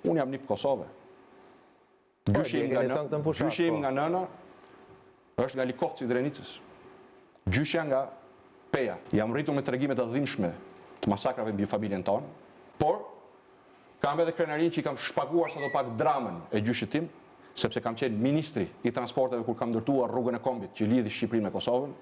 Unë jam nip Kosovë. Gjyshim nga nëna është nga Likovci i Drenicës. Gjyshja nga Peja. Jam rritur me tregime të dhimbshme të masakrave mbi familjen tonë, por kam edhe krenarin që i kam shpaguar sa do pak dramën e gjyshit tim, sepse kam qenë ministri i transporteve kur kam ndërtuar rrugën e kombit që lidhi Shqipërinë me Kosovën,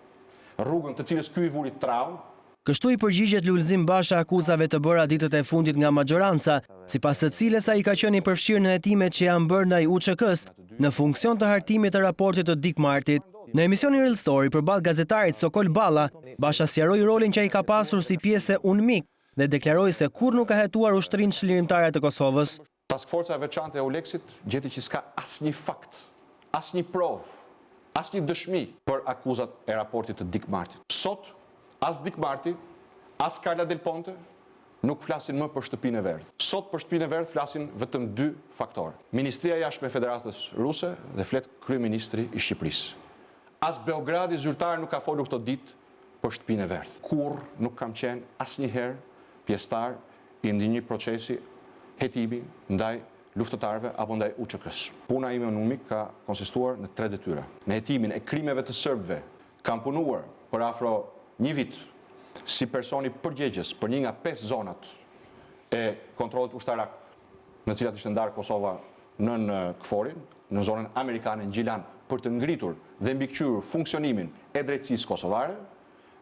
rrugën të cilës ky i vuri traumë. Kështu i përgjigjet Lulzim Basha akuzave të bëra ditët e fundit nga maxhoranca, sipas së cilës ai ka qenë i përfshirë në hetimet që janë bërë ndaj UÇK-s në funksion të hartimit të raportit të Dick Martit. Në emisionin Real Story përballë gazetarit Sokol Balla, Basha sqaroi rolin që ai ka pasur si pjesë e UNMIK dhe deklaroi se kurrë nuk ka hetuar ushtrinë çlirimtare të Kosovës. Task Forca e veçantë e Euleksit gjeti që s'ka asnjë fakt, asnjë provë, asnjë dëshmi për akuzat e raportit të Dick Martit. Sot as Dick Marti, as Carla Del Ponte nuk flasin më për shtëpinë e verdhë. Sot për shtëpinë e verdhë flasin vetëm dy faktorë. Ministria e Jashtme e Federatës Ruse dhe flet kryeministri i Shqipërisë. As Beogradi zyrtar nuk ka folur këto ditë për shtëpinë e verdhë. Kurrë nuk kam qenë asnjëherë pjesëtar i ndonjë procesi hetimi ndaj luftëtarëve apo ndaj UÇK-s. Puna ime në UNMIK ka konsistuar në 3 detyra. Në hetimin e krimeve të serbëve kam punuar për afro 1 vit si personi përgjegjës për 1 nga 5 zonat e kontrollit ushtarak në cilat ishte ndarë Kosova nën KFOR-in, në zonën amerikane në Gjilan, për të ngritur dhe mbikëqyrur funksionimin e drejtësisë kosovare,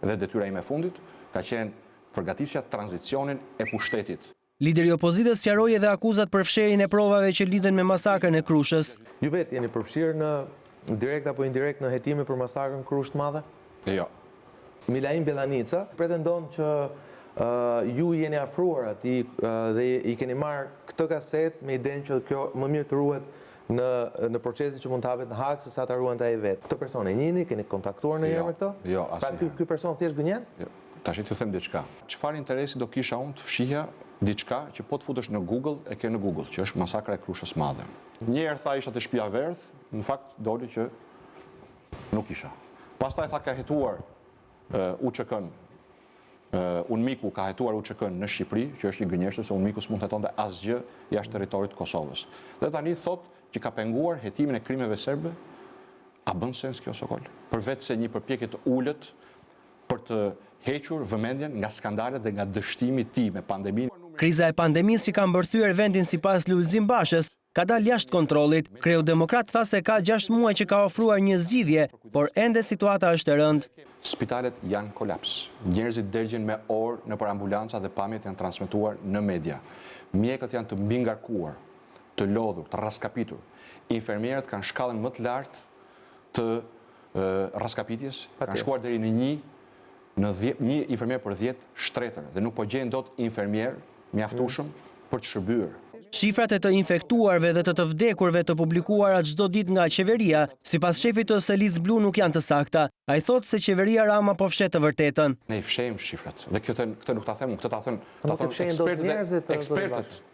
dhe detyra ime e fundit ka qenë përgatisja tranzicionin e pushtetit. Lideri i opozitës sqaroi edhe akuzat për fshehjen e provave që lidhen me masakrën e Krushës. Ju vetë jeni përfshirë në direkt apo indirekt në hetime për masakrën Krushë të Madhe? Jo. Milaim Bellanica pretendon që ju jeni afruar atij dhe i keni marrë këtë kaset me idenë që kjo më mirë të ruhet në procesin që mund të hapet në Hag se sa ta ruante ai vetë. Këtë person e njihni, keni kontaktuar ndonjëherë me këto? Jo, pra ky person thjesht gënjen? Jo. Tash t'ju them diçka. Çfarë interesi do kisha unë të fshihja diçka që po të futesh në Google e ke në Google, që është masakra e Krushës Madhe. Një herë tha isha te shtëpia Verdh, në fakt doli që nuk isha. Pastaj tha ka hetuar UÇK-n, UNMIK-u ka hetuar UÇK-n në Shqipëri, që është një gënjeshtër se UNMIK-u s'mund të hetonte asgjë jashtë territorit të Kosovës. Dhe tani thot që ka penguar hetimin e krimeve serbe. A bën sens kjo, Sokol? Përveç se një përpjekje të ulët për të hequr vëmendjen nga skandalet dhe nga dështimi i tij me pandeminë. Kriza e pandemisë që ka mbërthyer vendin sipas Lulzim Bashës ka dalë jashtë kontrollit. Kreu Demokrat tha se ka 6 muaj që ka ofruar një zgjidhje, por ende situata është e rëndë. Spitalet janë kolaps. Njerëzit dërgjin me orë nëpër ambulanca dhe pamjet janë transmetuar në media. Mjekët janë të mbingarkuar, të lodhur, të raskapitur. Infermierët kanë shkallën më të lartë të raskapitjes, kanë shkuar deri në një infermier për 10 shtretër dhe nuk po gjejnë dot infermier mjaftueshëm për të shërbyer. Shifrat e të infektuarve dhe të vdekurve të publikuara çdo ditë nga qeveria, sipas shefit të Selis Blu nuk janë të sakta. Ai thotë se qeveria Rama po fshet të vërtetën. Ne i fshehim shifrat. Dhe këtë nuk ta them, këtë ta thënë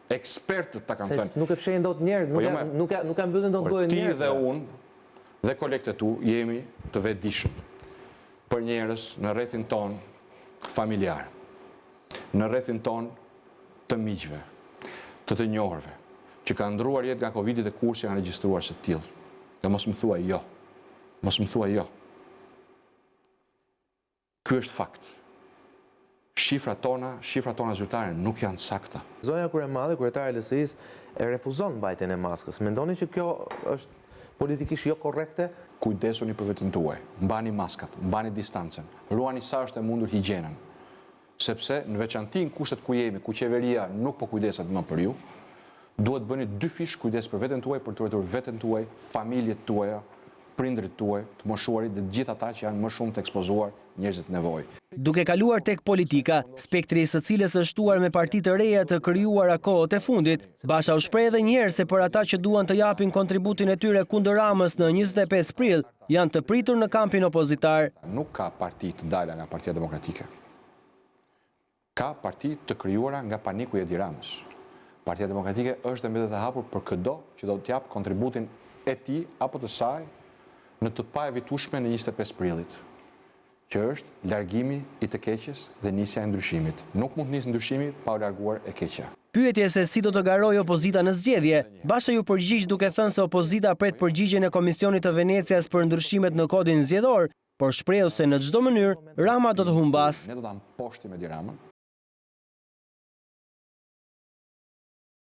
ekspertët ta kanë thënë. Nuk e fshehin dot njerëz, nuk kanë mbyllën dot gojën njerëz. Ti dhe unë dhe kolegët e tu jemi të vetëdijshëm për njerëz në rrethin ton familjar, në rrethin ton të miqve, të njohurve, që kanë ndruar jetë nga Covidi dhe kurse janë regjistruar së tillë. Dhe mos më thuaj jo. Mos më thuaj jo. Ky është fakt. Shifrat tona zyrtare nuk janë sakta. Zonja Kurremadhe, kryetare e LSI-s, e refuzon mbajtjen e maskës. Mendoni që kjo është politikisht jo korrekte? Kujdesuni për veten tuaj. Mbani maskat, mbani distancën. Ruani sa është e mundur higjienën. Sepse në veçanti në kushtet ku jemi, ku qeveria nuk po kujdeset më për ju, duhet bëni 2 fish kujdes për veten tuaj, për të ruajtur veten tuaj, familjet tuaja, prindrit tuaj, të moshuarit dhe gjithë ata që janë më shumë të ekspozuar njerëzit nevojë. Duke kaluar tek politika, spektri së cilës është shtuar me parti të reja të krijuara kohët e fundit, Basha u shpreh edhe një herë se për ata që duan të japin kontributin e tyre kundër Ramës në 25 prill, janë të pritur në kampin opozitar. Nuk ka parti të dalë nga Partia Demokratike. Ka parti të krijuara nga paniku i Edi Ramës. Partia Demokratike është dhe mbetet e hapur për çdo që do të jap kontributin e tij apo të saj në të paevitueshme në 25 prillit, që është largimi i të keqes dhe nisja e ndryshimit. Nuk mund të nisë ndryshimi pa u larguar e keqja. Pyetje se si do të garojë opozita në zgjedhje, Basha ju përgjigj duke thënë se opozita pret përgjigjen e Komisionit të Venecias për ndryshimet në kodin zgjedhor, por shprehu se në çdo mënyrë Rama do të humbas. Ne do ta mposhtim Edi Ramën.